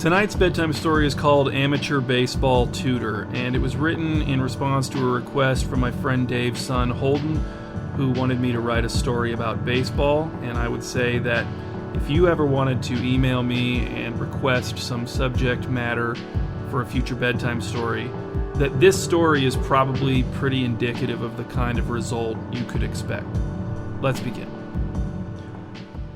Tonight's bedtime story is called Amateur Baseball Tutor, and it was written in response to a request from my friend Dave's son Holden, who wanted me to write a story about baseball. And I would say that if you ever wanted to email me and request some subject matter for a future bedtime story, that this story is probably pretty indicative of the kind of result you could expect. Let's begin.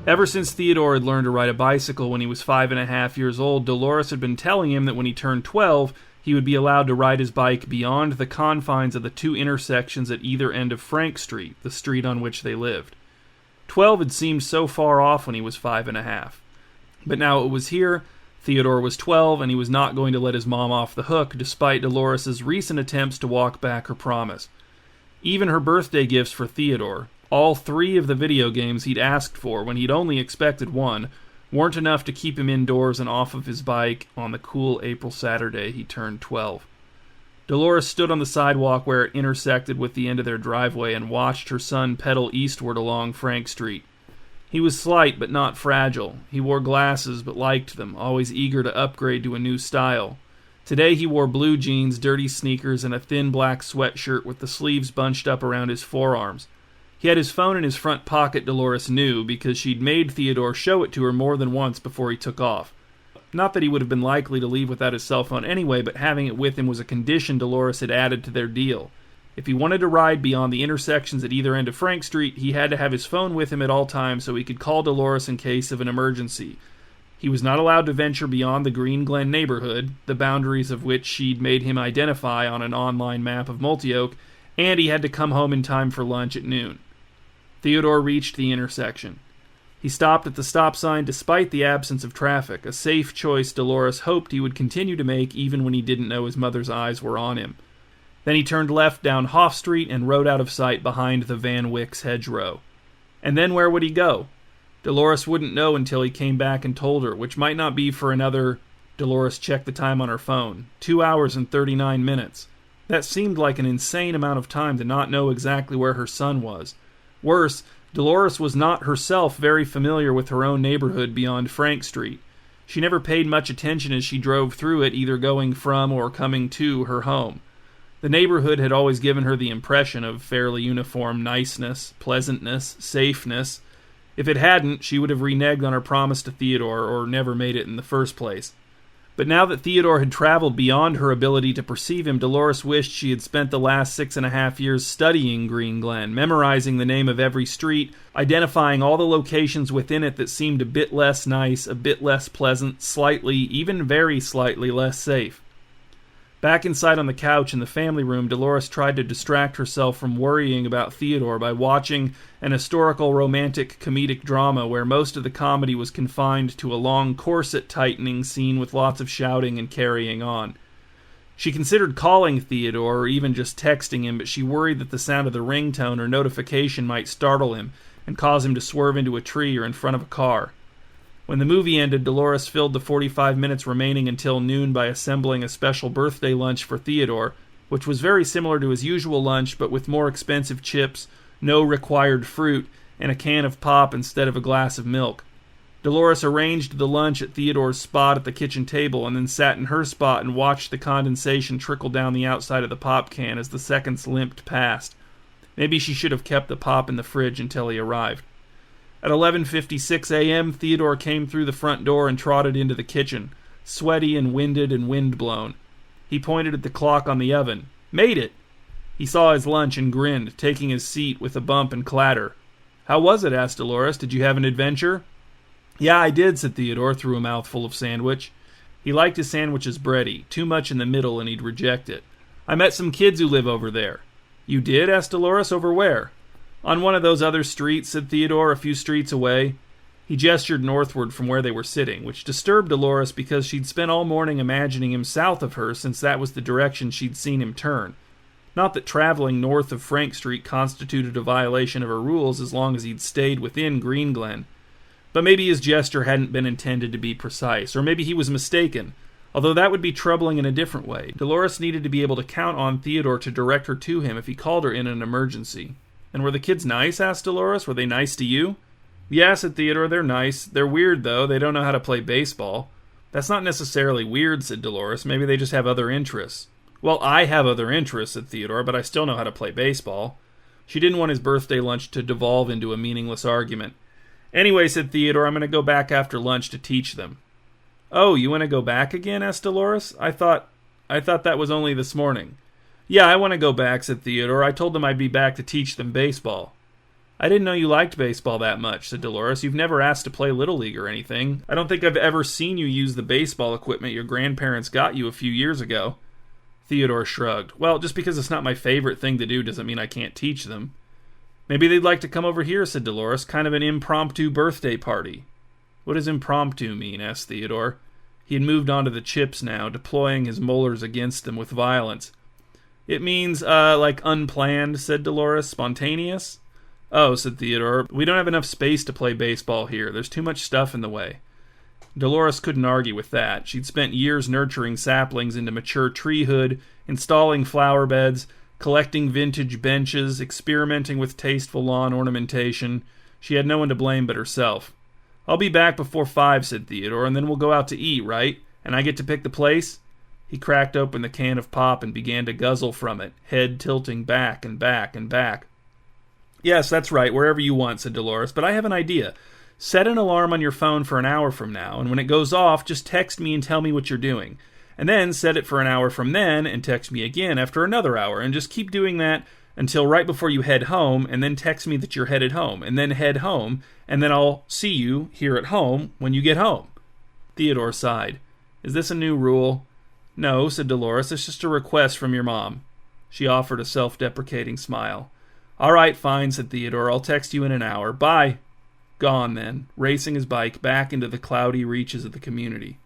Ever since Theodore had learned to ride a bicycle when he was 5.5 years old, Dolores had been telling him that when he turned 12, he would be allowed to ride his bike beyond the confines of the two intersections at either end of Frank Street, the street on which they lived. 12 had seemed so far off when he was 5.5. But now it was here. Theodore was 12, and he was not going to let his mom off the hook, despite Dolores's recent attempts to walk back her promise. Even her birthday gifts for Theodore, all 3 of the video games he'd asked for when he'd only expected one, weren't enough to keep him indoors and off of his bike on the cool April Saturday he turned 12. Dolores stood on the sidewalk where it intersected with the end of their driveway and watched her son pedal eastward along Frank Street. He was slight but not fragile. He wore glasses but liked them, always eager to upgrade to a new style. Today he wore blue jeans, dirty sneakers, and a thin black sweatshirt with the sleeves bunched up around his forearms. He had his phone in his front pocket, Dolores knew, because she'd made Theodore show it to her more than once before he took off. Not that he would have been likely to leave without his cell phone anyway, but having it with him was a condition Dolores had added to their deal. If he wanted to ride beyond the intersections at either end of Frank Street, he had to have his phone with him at all times so he could call Dolores in case of an emergency. He was not allowed to venture beyond the Green Glen neighborhood, the boundaries of which she'd made him identify on an online map of Multioak, and he had to come home in time for lunch at noon. Theodore reached the intersection. He stopped at the stop sign despite the absence of traffic, a safe choice Dolores hoped he would continue to make even when he didn't know his mother's eyes were on him. Then he turned left down Hoff Street and rode out of sight behind the Van Wyck's hedgerow. And then where would he go? Dolores wouldn't know until he came back and told her, which might not be for another... Dolores checked the time on her phone. 2 hours and 39 minutes. That seemed like an insane amount of time to not know exactly where her son was. Worse, Dolores was not herself very familiar with her own neighborhood beyond Frank Street. She never paid much attention as she drove through it, either going from or coming to her home. The neighborhood had always given her the impression of fairly uniform niceness, pleasantness, safeness. If it hadn't, she would have reneged on her promise to Theodore or never made it in the first place. But now that Theodore had traveled beyond her ability to perceive him, Dolores wished she had spent the last 6.5 years studying Green Glen, memorizing the name of every street, identifying all the locations within it that seemed a bit less nice, a bit less pleasant, slightly, even very slightly less safe. Back inside on the couch in the family room, Dolores tried to distract herself from worrying about Theodore by watching an historical romantic comedic drama where most of the comedy was confined to a long corset-tightening scene with lots of shouting and carrying on. She considered calling Theodore or even just texting him, but she worried that the sound of the ringtone or notification might startle him and cause him to swerve into a tree or in front of a car. When the movie ended, Dolores filled the 45 minutes remaining until noon by assembling a special birthday lunch for Theodore, which was very similar to his usual lunch, but with more expensive chips, no required fruit, and a can of pop instead of a glass of milk. Dolores arranged the lunch at Theodore's spot at the kitchen table and then sat in her spot and watched the condensation trickle down the outside of the pop can as the seconds limped past. Maybe she should have kept the pop in the fridge until he arrived. At 11:56 a.m., Theodore came through the front door and trotted into the kitchen, sweaty and winded and windblown. He pointed at the clock on the oven. Made it! He saw his lunch and grinned, taking his seat with a bump and clatter. How was it? Asked Dolores. Did you have an adventure? Yeah, I did, said Theodore through a mouthful of sandwich. He liked his sandwiches bready, too much in the middle and he'd reject it. I met some kids who live over there. You did? Asked Dolores. Over where? On one of those other streets, said Theodore, a few streets away. He gestured northward from where they were sitting, which disturbed Dolores because she'd spent all morning imagining him south of her since that was the direction she'd seen him turn. Not that traveling north of Frank Street constituted a violation of her rules as long as he'd stayed within Green Glen. But maybe his gesture hadn't been intended to be precise, or maybe he was mistaken, although that would be troubling in a different way. Dolores needed to be able to count on Theodore to direct her to him if he called her in an emergency. And were the kids nice? Asked Dolores. Were they nice to you? Yeah, said Theodore, they're nice. They're weird, though. They don't know how to play baseball. That's not necessarily weird, said Dolores. Maybe they just have other interests. Well, I have other interests, said Theodore, but I still know how to play baseball. She didn't want his birthday lunch to devolve into a meaningless argument. Anyway, said Theodore, I'm going to go back after lunch to teach them. Oh, you want to go back again? Asked Dolores. I thought that was only this morning. Yeah, I want to go back, said Theodore. I told them I'd be back to teach them baseball. I didn't know you liked baseball that much, said Dolores. You've never asked to play Little League or anything. I don't think I've ever seen you use the baseball equipment your grandparents got you a few years ago. Theodore shrugged. Well, just because it's not my favorite thing to do doesn't mean I can't teach them. Maybe they'd like to come over here, said Dolores. Kind of an impromptu birthday party. What does impromptu mean? Asked Theodore. He had moved on to the chips now, deploying his molars against them with violence. It means, like unplanned, said Dolores. Spontaneous? Oh, said Theodore. We don't have enough space to play baseball here. There's too much stuff in the way. Dolores couldn't argue with that. She'd spent years nurturing saplings into mature treehood, installing flower beds, collecting vintage benches, experimenting with tasteful lawn ornamentation. She had no one to blame but herself. I'll be back before 5, said Theodore, and then we'll go out to eat, right? And I get to pick the place? He cracked open the can of pop and began to guzzle from it, head tilting back and back and back. Yes, that's right, wherever you want, said Dolores, but I have an idea. Set an alarm on your phone for an hour from now, and when it goes off, just text me and tell me what you're doing. And then set it for an hour from then, and text me again after another hour, and just keep doing that until right before you head home, and then text me that you're headed home, and then head home, and then I'll see you here at home when you get home. Theodore sighed. Is this a new rule? No, said Dolores, it's just a request from your mom. She offered a self-deprecating smile. All right, fine, said Theodore. I'll text you in an hour. Bye. Gone then, racing his bike back into the cloudy reaches of the community.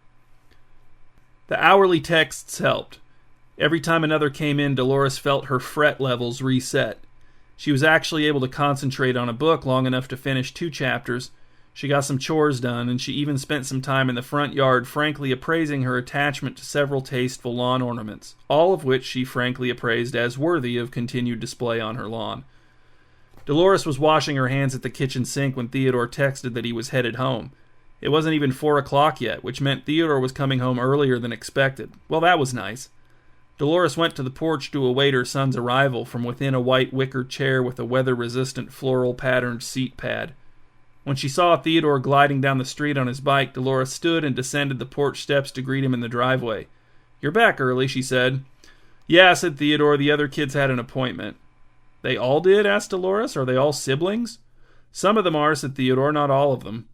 The hourly texts helped. Every time another came in, Dolores felt her fret levels reset. She was actually able to concentrate on a book long enough to finish 2 chapters. She got some chores done, and she even spent some time in the front yard frankly appraising her attachment to several tasteful lawn ornaments, all of which she frankly appraised as worthy of continued display on her lawn. Dolores was washing her hands at the kitchen sink when Theodore texted that he was headed home. It wasn't even 4 o'clock yet, which meant Theodore was coming home earlier than expected. Well, that was nice. Dolores went to the porch to await her son's arrival from within a white wicker chair with a weather-resistant floral-patterned seat pad. When she saw Theodore gliding down the street on his bike, Dolores stood and descended the porch steps to greet him in the driveway. You're back early, she said. Yeah, said Theodore, the other kids had an appointment. They all did? Asked Dolores. Are they all siblings? Some of them are, said Theodore, not all of them.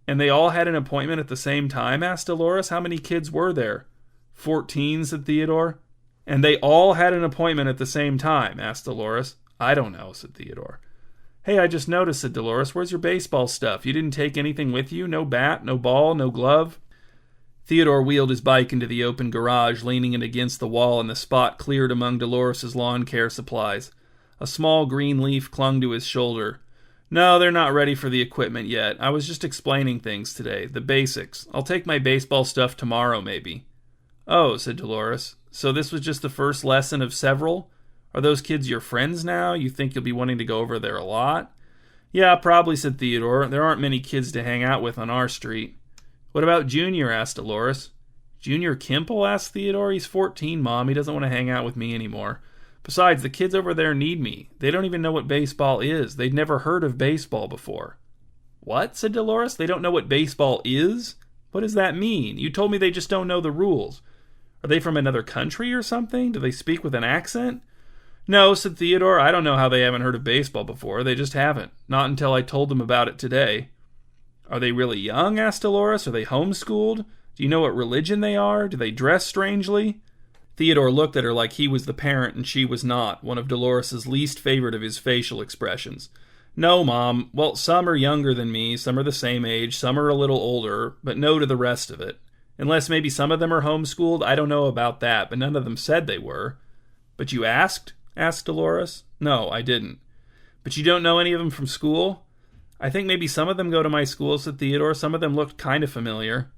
And they all had an appointment at the same time? Asked Dolores. How many kids were there? 14, said Theodore. And they all had an appointment at the same time? Asked Dolores. I don't know, said Theodore. Hey, I just noticed, said Dolores. Where's your baseball stuff? You didn't take anything with you? No bat, no ball, no glove? Theodore wheeled his bike into the open garage, leaning it against the wall in the spot cleared among Dolores's lawn care supplies. A small green leaf clung to his shoulder. No, they're not ready for the equipment yet. I was just explaining things today, the basics. I'll take my baseball stuff tomorrow, maybe. Oh, said Dolores. So this was just the first lesson of several? Are those kids your friends now? You think you'll be wanting to go over there a lot? Yeah, probably, said Theodore. There aren't many kids to hang out with on our street. What about Junior? Asked Dolores. Junior Kimple? Asked Theodore. He's 14, Mom. He doesn't want to hang out with me anymore. Besides, the kids over there need me. They don't even know what baseball is. They'd never heard of baseball before. What? Said Dolores. They don't know what baseball is? What does that mean? You told me they just don't know the rules. Are they from another country or something? Do they speak with an accent? No, said Theodore. I don't know how they haven't heard of baseball before. They just haven't. Not until I told them about it today. Are they really young? Asked Dolores. Are they homeschooled? Do you know what religion they are? Do they dress strangely? Theodore looked at her like he was the parent and she was not, one of Dolores's least favorite of his facial expressions. No, Mom. Well, some are younger than me, some are the same age, some are a little older, but no to the rest of it. Unless maybe some of them are homeschooled, I don't know about that, but none of them said they were. But you asked? Asked Dolores. No, I didn't. But you don't know any of them from school? I think maybe some of them go to my school, said Theodore. Some of them looked kind of familiar.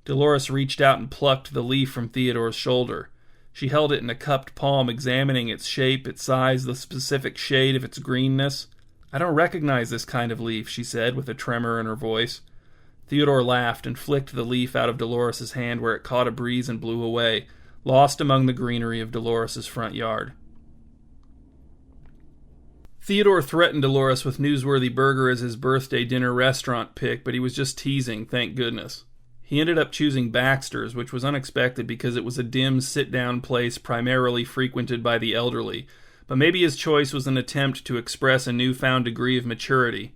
Dolores reached out and plucked the leaf from Theodore's shoulder. She held it in a cupped palm, examining its shape, its size, the specific shade of its greenness. I don't recognize this kind of leaf, she said, with a tremor in her voice. Theodore laughed and flicked the leaf out of Dolores' hand where it caught a breeze and blew away, lost among the greenery of Dolores' front yard. Theodore threatened Dolores with Newsworthy Burger as his birthday dinner restaurant pick, but he was just teasing, thank goodness. He ended up choosing Baxter's, which was unexpected because it was a dim, sit-down place primarily frequented by the elderly, but maybe his choice was an attempt to express a newfound degree of maturity.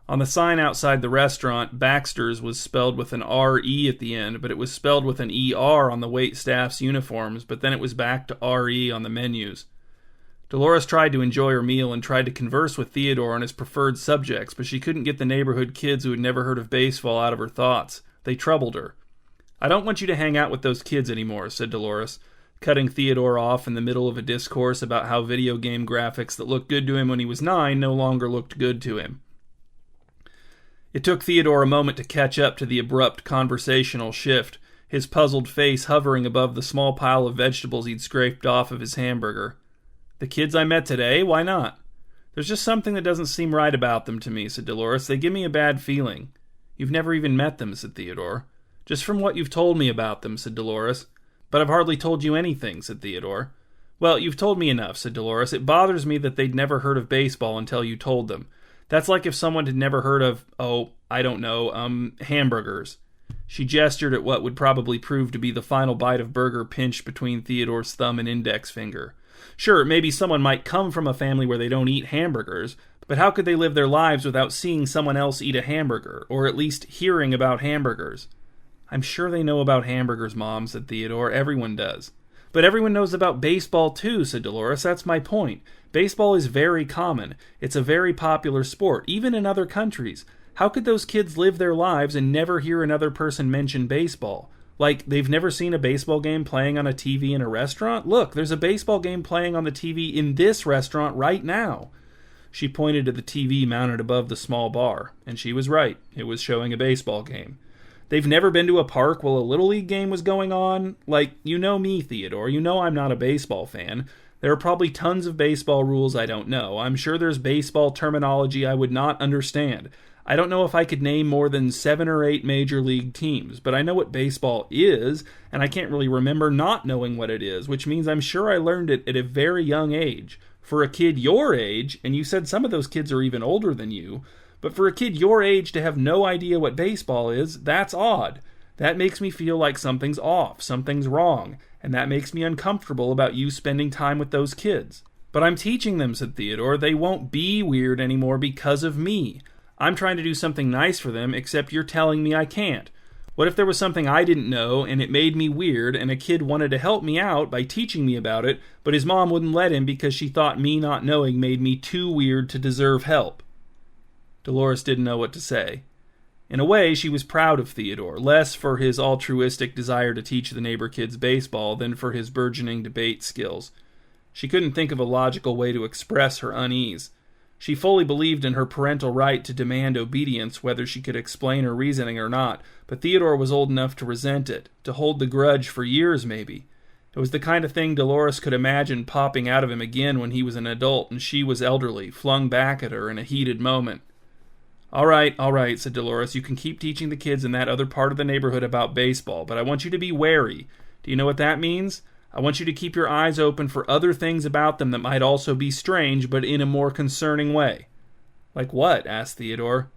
On the sign outside the restaurant, Baxter's was spelled with an R-E at the end, but it was spelled with an E-R on the waitstaff's uniforms, but then it was back to R-E on the menus. Dolores tried to enjoy her meal and tried to converse with Theodore on his preferred subjects, but she couldn't get the neighborhood kids who had never heard of baseball out of her thoughts. They troubled her. "I don't want you to hang out with those kids anymore," said Dolores, cutting Theodore off in the middle of a discourse about how video game graphics that looked good to him when he was 9 no longer looked good to him. It took Theodore a moment to catch up to the abrupt conversational shift, his puzzled face hovering above the small pile of vegetables he'd scraped off of his hamburger. "The kids I met today? Why not?" "There's just something that doesn't seem right about them to me," said Dolores. "They give me a bad feeling." "You've never even met them," said Theodore. "Just from what you've told me about them," said Dolores. "But I've hardly told you anything," said Theodore. "Well, you've told me enough," said Dolores. "It bothers me that they'd never heard of baseball until you told them. That's like if someone had never heard of, hamburgers." She gestured at what would probably prove to be the final bite of burger pinched between Theodore's thumb and index finger. Sure, maybe someone might come from a family where they don't eat hamburgers, but how could they live their lives without seeing someone else eat a hamburger, or at least hearing about hamburgers? "I'm sure they know about hamburgers, Mom," said Theodore. "Everyone does." "But everyone knows about baseball, too," said Dolores. "That's my point. Baseball is very common. It's a very popular sport, even in other countries. How could those kids live their lives and never hear another person mention baseball? Like, they've never seen a baseball game playing on a TV in a restaurant? Look, there's a baseball game playing on the TV in this restaurant right now." She pointed to the TV mounted above the small bar, and she was right. It was showing a baseball game. "They've never been to a park while a Little League game was going on? Like, you know me, Theodore. You know I'm not a baseball fan. There are probably tons of baseball rules I don't know. I'm sure there's baseball terminology I would not understand. I don't know if I could name more than 7 or 8 major league teams, but I know what baseball is, and I can't really remember not knowing what it is, which means I'm sure I learned it at a very young age. For a kid your age, and you said some of those kids are even older than you, but for a kid your age to have no idea what baseball is, that's odd. That makes me feel like something's off, something's wrong, and that makes me uncomfortable about you spending time with those kids." "But I'm teaching them," said Theodore. "They won't be weird anymore because of me. I'm trying to do something nice for them, except you're telling me I can't. What if there was something I didn't know, and it made me weird, and a kid wanted to help me out by teaching me about it, but his mom wouldn't let him because she thought me not knowing made me too weird to deserve help?" Dolores didn't know what to say. In a way, she was proud of Theodore, less for his altruistic desire to teach the neighbor kids baseball than for his burgeoning debate skills. She couldn't think of a logical way to express her unease. She fully believed in her parental right to demand obedience, whether she could explain her reasoning or not, but Theodore was old enough to resent it, to hold the grudge for years maybe. It was the kind of thing Dolores could imagine popping out of him again when he was an adult and she was elderly, flung back at her in a heated moment. All right, said Dolores. "You can keep teaching the kids in that other part of the neighborhood about baseball, but I want you to be wary. Do you know what that means? I want you to keep your eyes open for other things about them that might also be strange, but in a more concerning way." "Like what?" asked Theodore.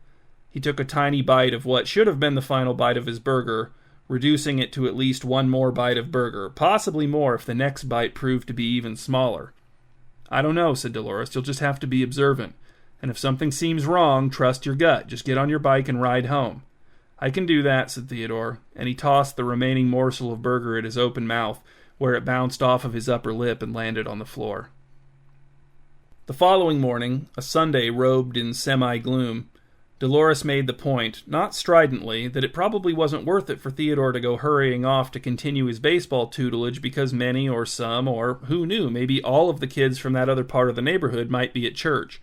He took a tiny bite of what should have been the final bite of his burger, reducing it to at least one more bite of burger, possibly more if the next bite proved to be even smaller. "I don't know," said Dolores. "You'll just have to be observant. And if something seems wrong, trust your gut. Just get on your bike and ride home." "I can do that," said Theodore, and he tossed the remaining morsel of burger at his open mouth, where it bounced off of his upper lip and landed on the floor. The following morning, a Sunday robed in semi-gloom, Dolores made the point, not stridently, that it probably wasn't worth it for Theodore to go hurrying off to continue his baseball tutelage because many or some, or who knew, maybe all of the kids from that other part of the neighborhood might be at church.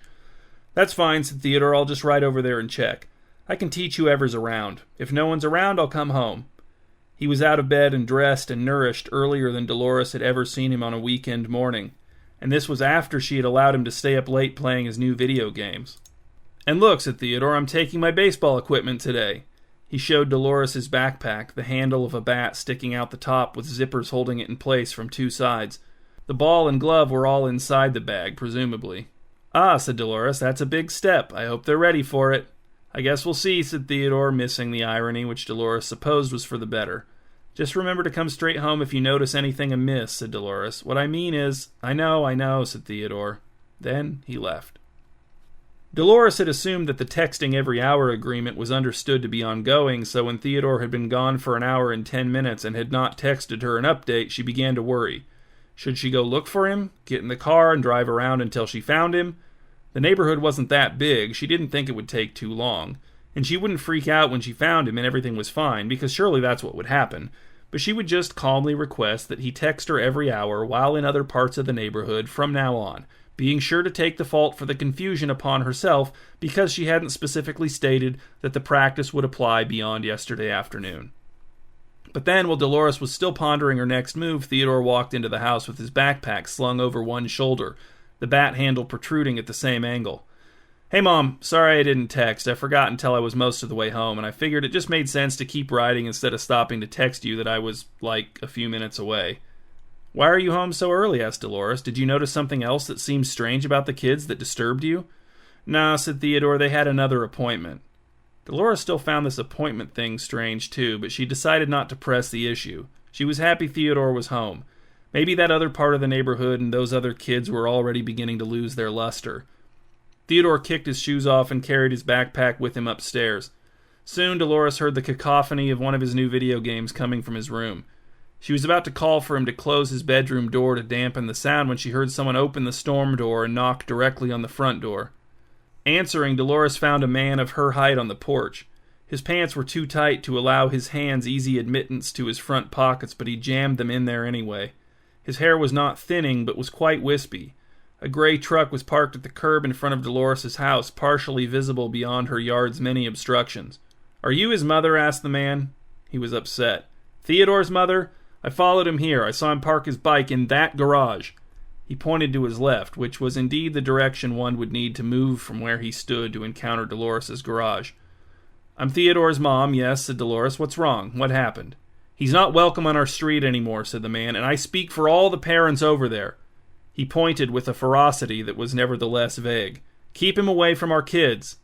"That's fine," said Theodore. "I'll just ride over there and check. I can teach whoever's around. If no one's around, I'll come home." He was out of bed and dressed and nourished earlier than Dolores had ever seen him on a weekend morning, and this was after she had allowed him to stay up late playing his new video games. "And look," said Theodore, "I'm taking my baseball equipment today." He showed Dolores his backpack, the handle of a bat sticking out the top with zippers holding it in place from two sides. The ball and glove were all inside the bag, presumably. "Ah," said Dolores, "that's a big step. I hope they're ready for it." "I guess we'll see," said Theodore, missing the irony, which Dolores supposed was for the better. "Just remember to come straight home if you notice anything amiss," said Dolores. "What I mean is—" I know, said Theodore. Then he left. Dolores had assumed that the texting every hour agreement was understood to be ongoing, so when Theodore had been gone for an hour and 10 minutes and had not texted her an update, she began to worry. Should she go look for him, get in the car, and drive around until she found him? The neighborhood wasn't that big, she didn't think it would take too long, and she wouldn't freak out when she found him and everything was fine, because surely that's what would happen. But she would just calmly request that he text her every hour while in other parts of the neighborhood from now on, being sure to take the fault for the confusion upon herself because she hadn't specifically stated that the practice would apply beyond yesterday afternoon. But then, while Dolores was still pondering her next move, Theodore walked into the house with his backpack slung over one shoulder, the bat handle protruding at the same angle. "Hey, Mom, sorry I didn't text. I forgot until I was most of the way home, and I figured it just made sense to keep riding instead of stopping to text you that I was, a few minutes away." "Why are you home so early?" asked Dolores. "Did you notice something else that seemed strange about the kids that disturbed you?" "Nah," said Theodore, "they had another appointment." Dolores still found this appointment thing strange too, but she decided not to press the issue. She was happy Theodore was home. Maybe that other part of the neighborhood and those other kids were already beginning to lose their luster. Theodore kicked his shoes off and carried his backpack with him upstairs. Soon Dolores heard the cacophony of one of his new video games coming from his room. She was about to call for him to close his bedroom door to dampen the sound when she heard someone open the storm door and knock directly on the front door. Answering, Dolores found a man of her height on the porch. His pants were too tight to allow his hands easy admittance to his front pockets, but he jammed them in there anyway. His hair was not thinning, but was quite wispy. A gray truck was parked at the curb in front of Dolores' house, partially visible beyond her yard's many obstructions. "Are you his mother?" asked the man. He was upset. "Theodore's mother? I followed him here. I saw him park his bike in that garage." He pointed to his left, which was indeed the direction one would need to move from where he stood to encounter Dolores' garage. "I'm Theodore's mom, yes," said Dolores. "What's wrong? What happened?" "He's not welcome on our street anymore," said the man, "and I speak for all the parents over there." He pointed with a ferocity that was nevertheless vague. "Keep him away from our kids."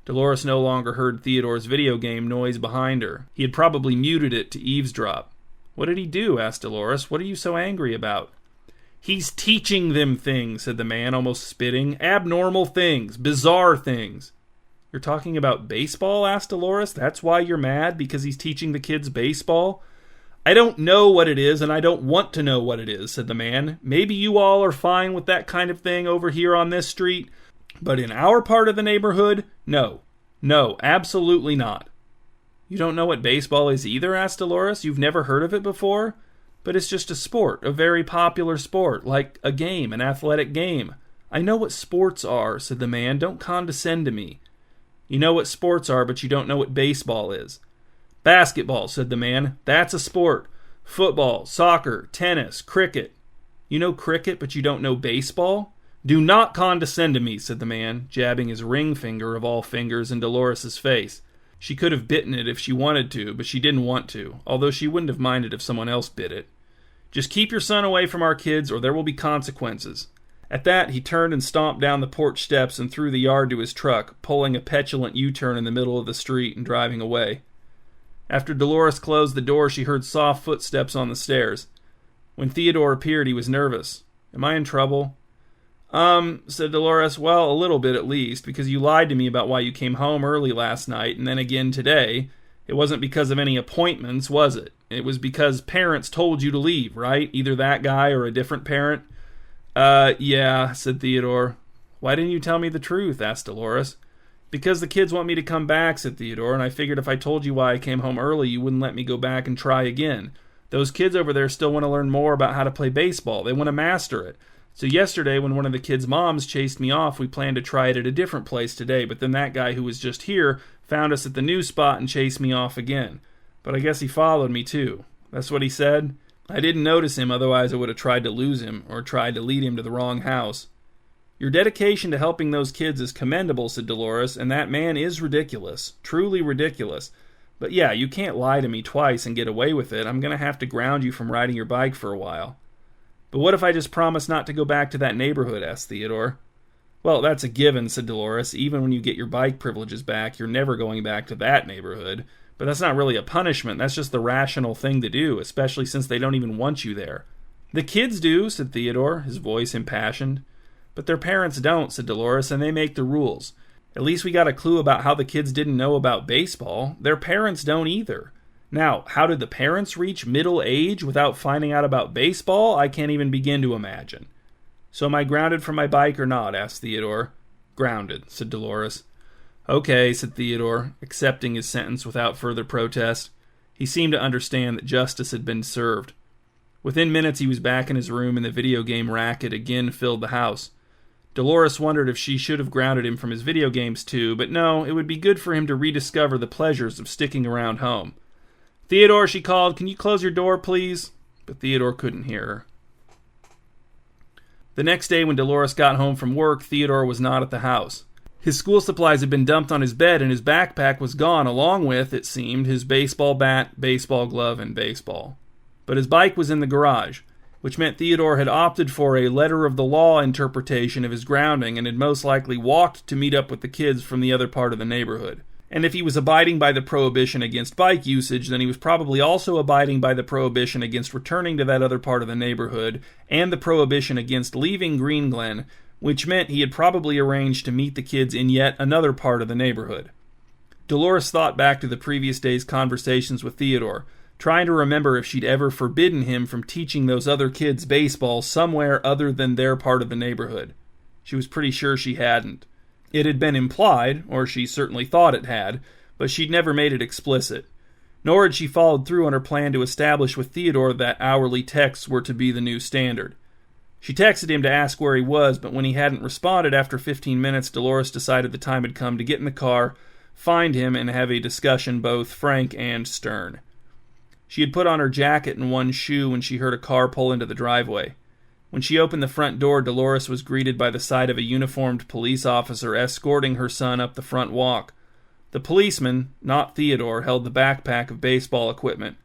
Dolores no longer heard Theodore's video game noise behind her. He had probably muted it to eavesdrop. "What did he do?" asked Dolores. "What are you so angry about?" "He's teaching them things," said the man, almost spitting. "Abnormal things. Bizarre things." "You're talking about baseball?" asked Dolores. "That's why you're mad? Because he's teaching the kids baseball?" "I don't know what it is, and I don't want to know what it is," said the man. "Maybe you all are fine with that kind of thing over here on this street, but in our part of the neighborhood, no. No, absolutely not." "You don't know what baseball is either?" asked Dolores. "You've never heard of it before?" "But it's just a sport, a very popular sport, like a game, an athletic game." "I know what sports are," said the man. "Don't condescend to me." "You know what sports are, but you don't know what baseball is." "Basketball," said the man. "That's a sport. Football, soccer, tennis, cricket." "You know cricket, but you don't know baseball?" "Do not condescend to me," said the man, jabbing his ring finger of all fingers in Dolores' face. She could have bitten it if she wanted to, but she didn't want to, although she wouldn't have minded if someone else bit it. "Just keep your son away from our kids, or there will be consequences." At that, he turned and stomped down the porch steps and through the yard to his truck, pulling a petulant U-turn in the middle of the street and driving away. After Dolores closed the door, she heard soft footsteps on the stairs. When Theodore appeared, he was nervous. "Am I in trouble?" Said Dolores. "Well, a little bit at least, because you lied to me about why you came home early last night, and then again today. It wasn't because of any appointments, was it? It was because parents told you to leave, right? Either that guy or a different parent?" Yeah," said Theodore. "Why didn't you tell me the truth?" asked Dolores. "Because the kids want me to come back," said Theodore, "and I figured if I told you why I came home early, you wouldn't let me go back and try again. Those kids over there still want to learn more about how to play baseball. They want to master it. So yesterday, when one of the kids' moms chased me off, we planned to try it at a different place today, but then that guy who was just here found us at the new spot and chased me off again. But I guess he followed me too." "That's what he said?" "I didn't notice him, otherwise I would have tried to lose him, or tried to lead him to the wrong house." "Your dedication to helping those kids is commendable," said Dolores, "and that man is ridiculous, truly ridiculous. But yeah, you can't lie to me twice and get away with it. I'm going to have to ground you from riding your bike for a while." "But what if I just promise not to go back to that neighborhood?" asked Theodore. "Well, that's a given," said Dolores. "Even when you get your bike privileges back, you're never going back to that neighborhood. But that's not really a punishment. That's just the rational thing to do, especially since they don't even want you there." "The kids do," said Theodore, his voice impassioned. "But their parents don't," said Dolores, "and they make the rules. At least we got a clue about how the kids didn't know about baseball. Their parents don't either. Now, how did the parents reach middle age without finding out about baseball? I can't even begin to imagine." "So am I grounded for my bike or not?" asked Theodore. "Grounded," said Dolores. "Okay," said Theodore, accepting his sentence without further protest. He seemed to understand that justice had been served. Within minutes he was back in his room and the video game racket again filled the house. Dolores wondered if she should have grounded him from his video games too, but no, it would be good for him to rediscover the pleasures of sticking around home. "Theodore," she called, "can you close your door, please?" But Theodore couldn't hear her. The next day when Dolores got home from work, Theodore was not at the house. His school supplies had been dumped on his bed and his backpack was gone, along with, it seemed, his baseball bat, baseball glove, and baseball. But his bike was in the garage, which meant Theodore had opted for a letter-of-the-law interpretation of his grounding and had most likely walked to meet up with the kids from the other part of the neighborhood. And if he was abiding by the prohibition against bike usage, then he was probably also abiding by the prohibition against returning to that other part of the neighborhood and the prohibition against leaving Green Glen, which meant he had probably arranged to meet the kids in yet another part of the neighborhood. Dolores thought back to the previous day's conversations with Theodore, trying to remember if she'd ever forbidden him from teaching those other kids baseball somewhere other than their part of the neighborhood. She was pretty sure she hadn't. It had been implied, or she certainly thought it had, but she'd never made it explicit. Nor had she followed through on her plan to establish with Theodore that hourly texts were to be the new standard. She texted him to ask where he was, but when he hadn't responded after 15 minutes, Dolores decided the time had come to get in the car, find him, and have a discussion both frank and stern. She had put on her jacket and one shoe when she heard a car pull into the driveway. When she opened the front door, Dolores was greeted by the sight of a uniformed police officer escorting her son up the front walk. The policeman, not Theodore, held the backpack of baseball equipment.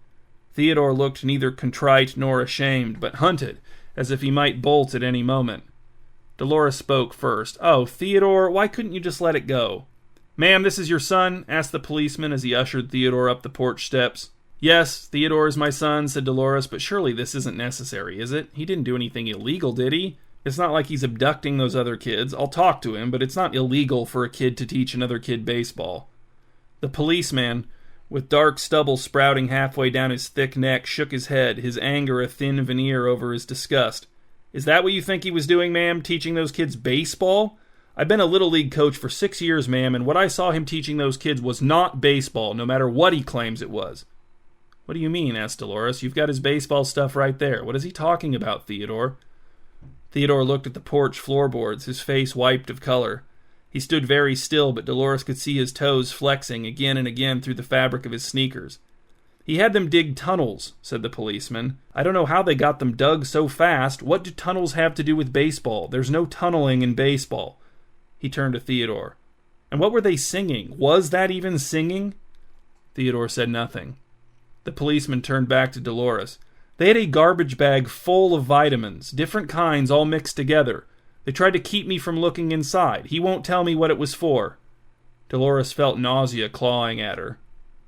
Theodore looked neither contrite nor ashamed, but hunted, as if he might bolt at any moment. Dolores spoke first. "Oh, Theodore, why couldn't you just let it go?" "Ma'am, this is your son?" asked the policeman as he ushered Theodore up the porch steps. "Yes, Theodore is my son," said Dolores, "but surely this isn't necessary, is it? He didn't do anything illegal, did he? It's not like he's abducting those other kids. I'll talk to him, but it's not illegal for a kid to teach another kid baseball." The policeman, with dark stubble sprouting halfway down his thick neck, shook his head, his anger a thin veneer over his disgust. "Is that what you think he was doing, ma'am, teaching those kids baseball? I've been a Little League coach for 6 years, ma'am, and what I saw him teaching those kids was not baseball, no matter what he claims it was." "What do you mean?" asked Dolores. "You've got his baseball stuff right there. What is he talking about, Theodore?" Theodore looked at the porch floorboards, his face wiped of color. He stood very still, but Dolores could see his toes flexing again and again through the fabric of his sneakers. "He had them dig tunnels," said the policeman. "I don't know how they got them dug so fast. What do tunnels have to do with baseball? There's no tunneling in baseball." He turned to Theodore. "And what were they singing? Was that even singing?" Theodore said nothing. The policeman turned back to Dolores. "They had a garbage bag full of vitamins, different kinds all mixed together. They tried to keep me from looking inside. He won't tell me what it was for." Dolores felt nausea clawing at her.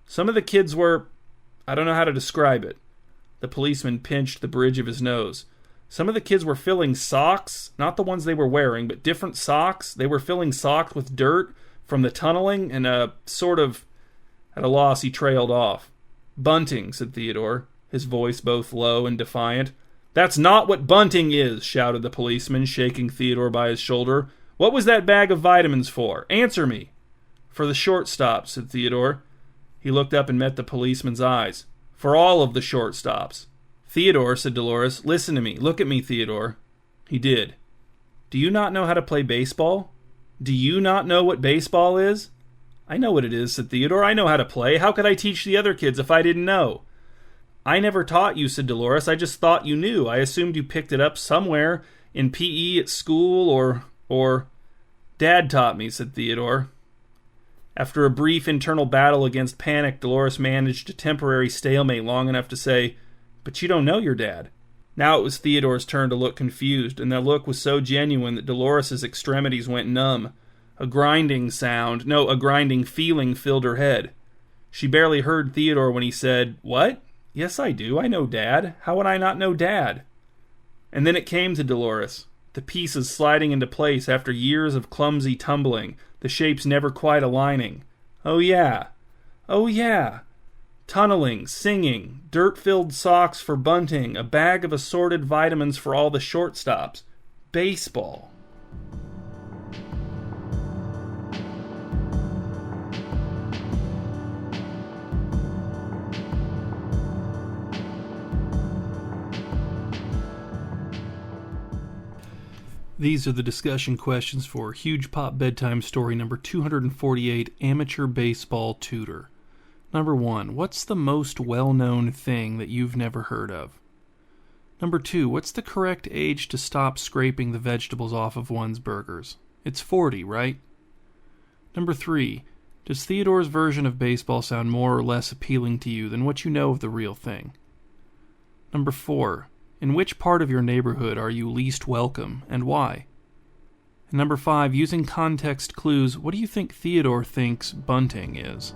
"Some of the kids were... I don't know how to describe it." The policeman pinched the bridge of his nose. "Some of the kids were filling socks, not the ones they were wearing, but different socks. They were filling socks with dirt from the tunneling and a sort of..." At a loss, he trailed off. "Bunting," said Theodore, his voice both low and defiant. "That's not what bunting is," shouted the policeman, shaking Theodore by his shoulder. "What was that bag of vitamins for? Answer me." "For the shortstop," said Theodore. He looked up and met the policeman's eyes. "For all of the shortstops." "Theodore," said Dolores, "listen to me. Look at me, Theodore." He did. "Do you not know how to play baseball? Do you not know what baseball is?" "I know what it is," said Theodore. "I know how to play. How could I teach the other kids if I didn't know?" "I never taught you," said Dolores. "I just thought you knew. I assumed you picked it up somewhere, in PE at school, or... Dad taught me," said Theodore. After a brief internal battle against panic, Dolores managed a temporary stalemate long enough to say, "But you don't know your dad." Now it was Theodore's turn to look confused, and that look was so genuine that Dolores' extremities went numb. A grinding feeling filled her head. She barely heard Theodore when he said, "What? Yes, I do. I know Dad. How would I not know Dad?" And then it came to Dolores, the pieces sliding into place after years of clumsy tumbling, the shapes never quite aligning. Oh yeah. Tunneling, singing, dirt-filled socks for bunting, a bag of assorted vitamins for all the shortstops. Baseball. These are the discussion questions for Huge Pop Bedtime Story number 248, Amateur Baseball Tutor. Number 1, what's the most well-known thing that you've never heard of? Number 2, what's the correct age to stop scraping the vegetables off of one's burgers? It's 40, right? Number 3, does Theodore's version of baseball sound more or less appealing to you than what you know of the real thing? Number 4, in which part of your neighborhood are you least welcome, and why? And number 5, using context clues, what do you think Theodore thinks bunting is?